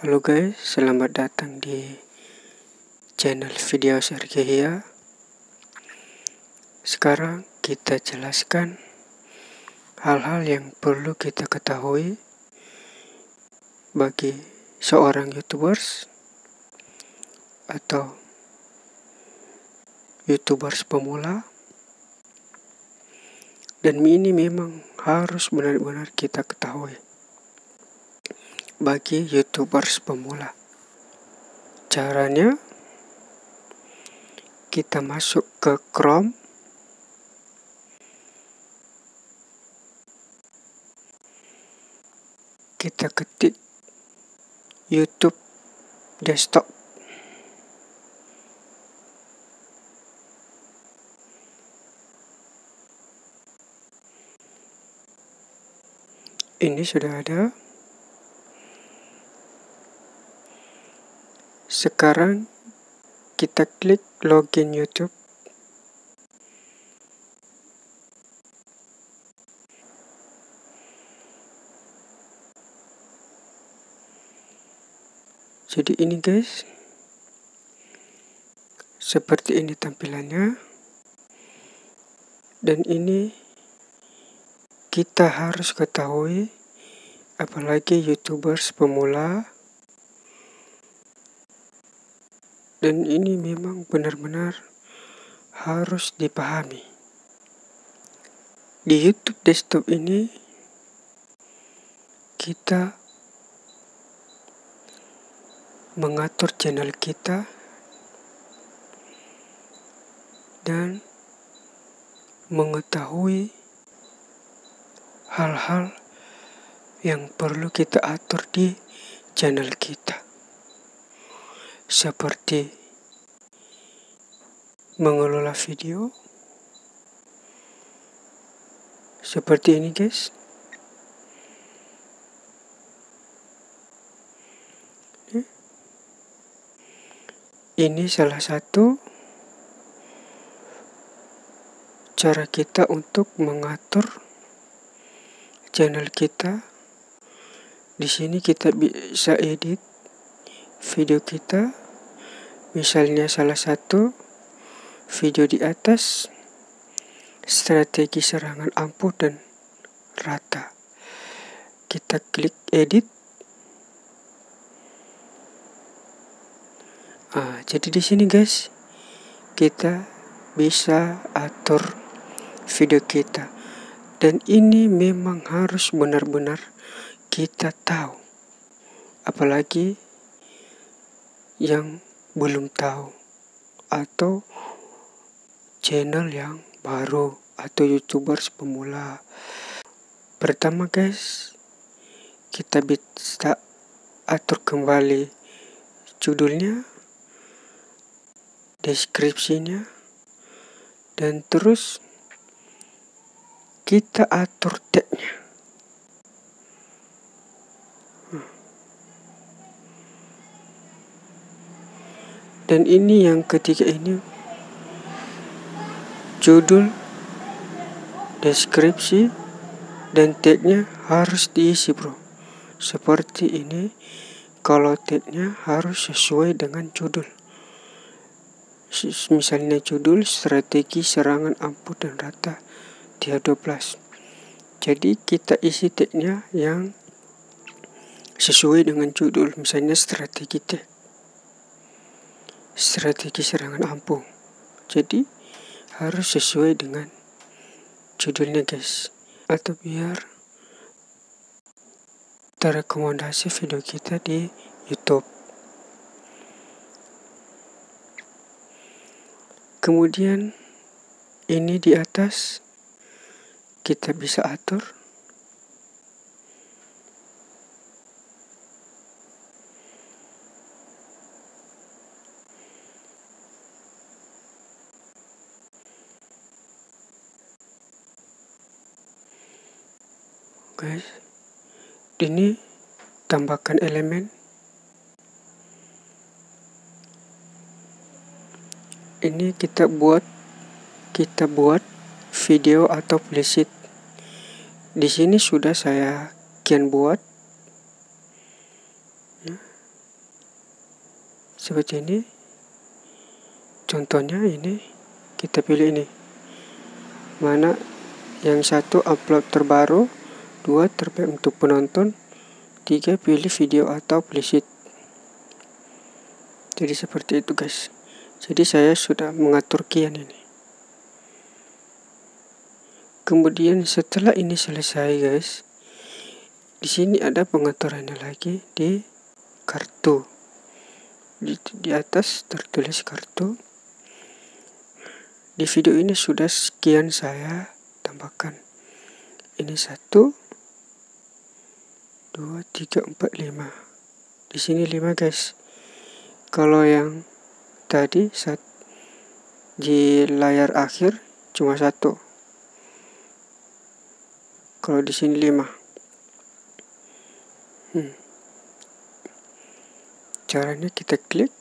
Halo guys, selamat datang di channel video Sergehia. Sekarang kita jelaskan hal-hal yang perlu kita ketahui bagi seorang YouTubers atau YouTubers pemula. Dan ini memang harus benar-benar kita ketahui bagi YouTubers pemula. Caranya, kita masuk ke Chrome, kita ketik YouTube desktop. Ini sudah ada. Sekarang kita klik login YouTube. Jadi ini guys, seperti ini tampilannya. Dan ini kita harus ketahui, apalagi YouTubers pemula. Dan ini memang benar-benar harus dipahami. Di YouTube desktop ini kita mengatur channel kita dan mengetahui hal-hal yang perlu kita atur di channel kita, seperti mengelola video seperti ini guys. Ini salah satu cara kita untuk mengatur channel kita. Di sini kita bisa edit video kita. Misalnya salah satu video di atas, strategi serangan ampuh dan rata. Kita klik edit. Jadi di sini guys, kita bisa atur video kita. Dan ini memang harus benar-benar kita tahu. Apalagi yang belum tahu atau channel yang baru atau YouTubers pemula. Pertama guys, kita bisa atur kembali judulnya, deskripsinya, dan terus kita atur tagnya. Dan ini yang ketiga ini, judul, deskripsi, dan tagnya harus diisi bro. Seperti ini, kalau tagnya harus sesuai dengan judul. Misalnya judul strategi serangan ampuh dan rata dia 12. Jadi kita isi tagnya yang sesuai dengan judul. Misalnya strategi serangan ampuh. Jadi harus sesuai dengan judulnya guys, atau biar terrekomendasi video kita di YouTube. Kemudian ini di atas kita bisa atur guys. Ini tambahkan elemen. Ini kita buat video atau playlist. Di sini sudah saya buat. seperti ini. Contohnya ini, kita pilih ini. Mana yang satu upload terbaru, 2 terbaik untuk penonton, 3 pilih video atau playlist. Jadi seperti itu guys. Jadi saya sudah mengatur kian ini. Kemudian setelah ini selesai guys, di sini ada pengaturannya lagi di kartu. Di atas tertulis kartu. Di video ini sudah sekian saya tambahkan. Ini 1, 2, 3, 4, 5. Di sini 5 guys. Kalau yang tadi di layar akhir cuma 1. Kalau di sini 5. Caranya kita klik.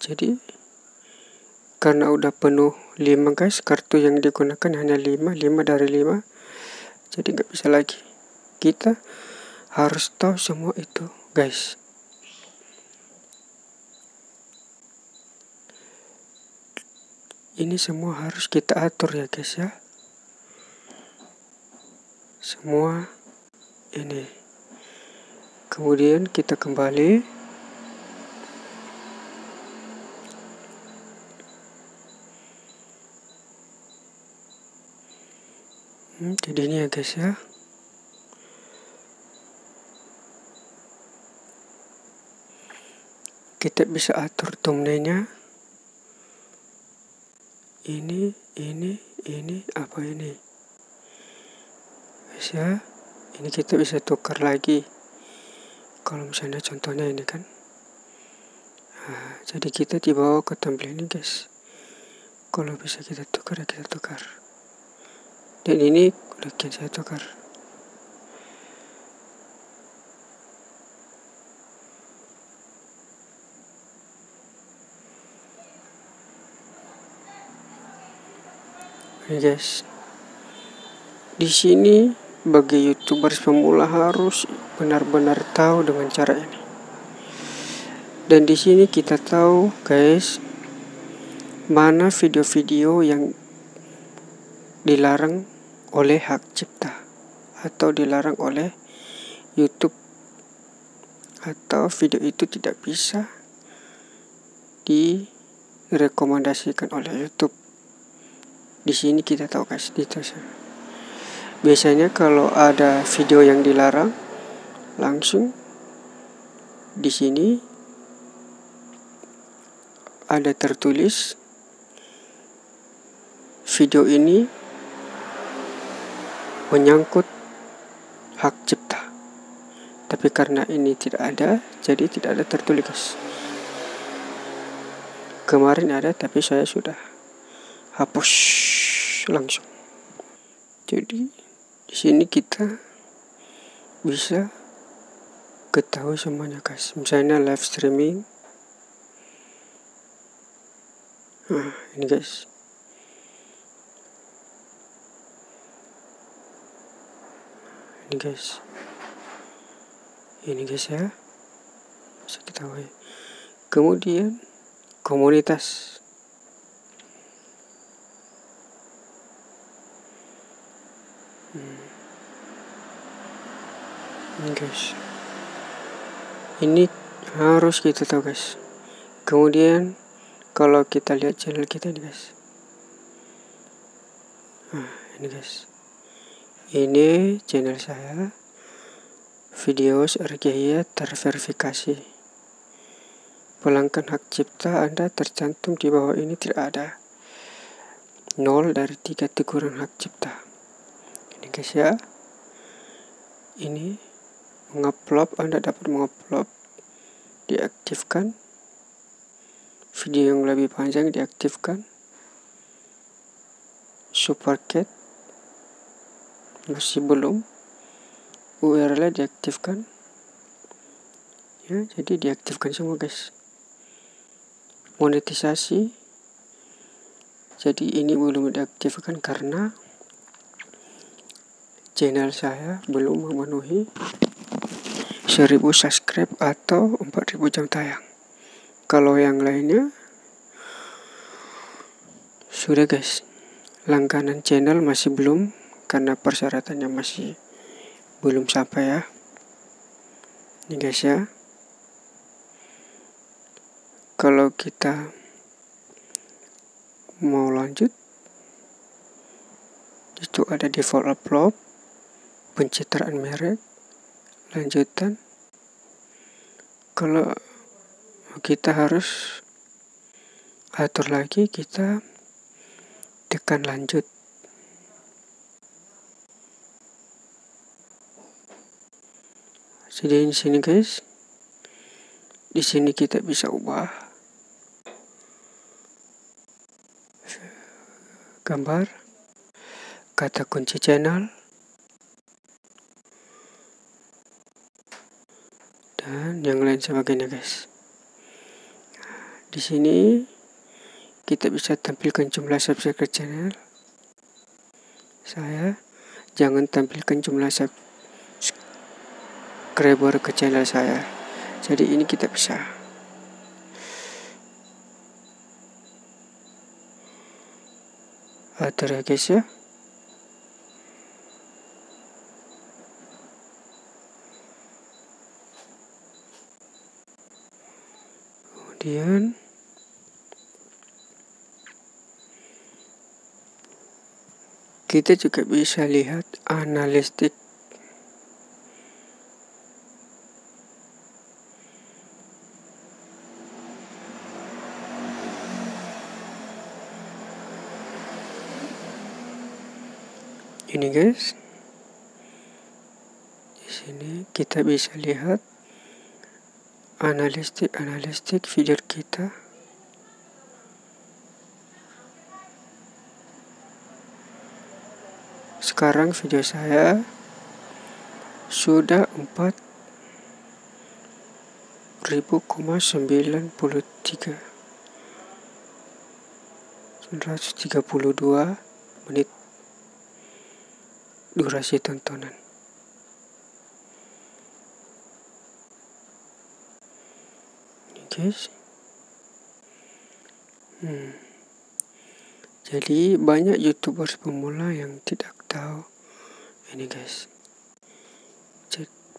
Jadi karena udah penuh 5 guys, kartu yang digunakan hanya 5 dari 5. Jadi nggak bisa lagi. Kita harus tahu semua itu guys. Ini semua harus kita atur ya guys ya. Semua ini. Kemudian kita kembali. Jadi ini ya guys ya. Kita bisa atur thumbnailnya. Ini, apa ini? Guys ya. Ini kita bisa tukar lagi. Kalau misalnya contohnya ini kan. Nah, jadi kita dibawa ke tampilan ini guys. Kalau bisa kita tukar ya kita tukar. Dan ini udah saya tukar. Ini guys. Di sini bagi YouTubers pemula harus benar-benar tahu dengan cara ini. Dan di sini kita tahu guys, mana video-video yang dilarang oleh hak cipta atau dilarang oleh YouTube, atau video itu tidak bisa direkomendasikan oleh YouTube. Di sini kita tahu guys, biasanya kalau ada video yang dilarang, langsung di sini ada tertulis video ini menyangkut hak cipta. Tapi karena ini tidak ada, jadi tidak ada tertulis guys. Kemarin ada, tapi saya sudah hapus langsung. Jadi di sini kita bisa ketahui semuanya guys. Misalnya live streaming. Nah, ini guys. Ini guys ya, bisa ketahui. Kemudian komunitas. Ini guys, ini harus kita tahu guys. Kemudian kalau kita lihat channel kita ini guys, nah ini guys, ini channel saya, Videos RGIA terverifikasi. Pelanggan hak cipta Anda tercantum di bawah ini tidak ada. 0 dari 3 teguran hak cipta. Ini guys ya. Ini mengupload, Anda dapat mengupload, diaktifkan. Video yang lebih panjang diaktifkan. Supercat masih belum. URL diaktifkan. Ya, jadi diaktifkan semua guys. Monetisasi. Jadi ini belum diaktifkan karena channel saya belum memenuhi 1000 subscribe atau 4000 jam tayang. Kalau yang lainnya sudah guys, langganan channel masih belum karena persyaratannya masih belum sampai ya. Ini guys ya. Kalau kita mau lanjut, itu ada default upload, pencitraan merek, lanjutan. Kalau kita harus atur lagi, kita tekan lanjut. Jadi di sini guys, di sini kita bisa ubah gambar, kata kunci channel, dan yang lain sebagainya guys. Di sini kita bisa tampilkan jumlah subscriber channel saya. Jangan tampilkan jumlah subscriber ke channel saya. Jadi ini kita bisa atur ya guys ya. Kemudian kita juga bisa lihat analistik. Ini guys, di sini kita bisa lihat analistik video kita. Sekarang video saya sudah 4.093 menit durasi tontonan. Ini guys. Jadi banyak YouTubers pemula yang tidak tahu ini guys.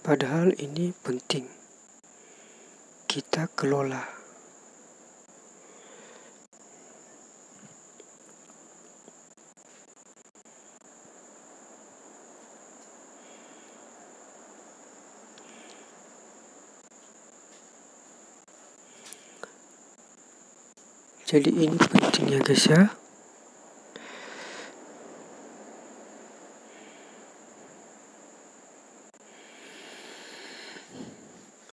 Padahal ini penting kita kelola. Jadi ini pentingnya guys ya.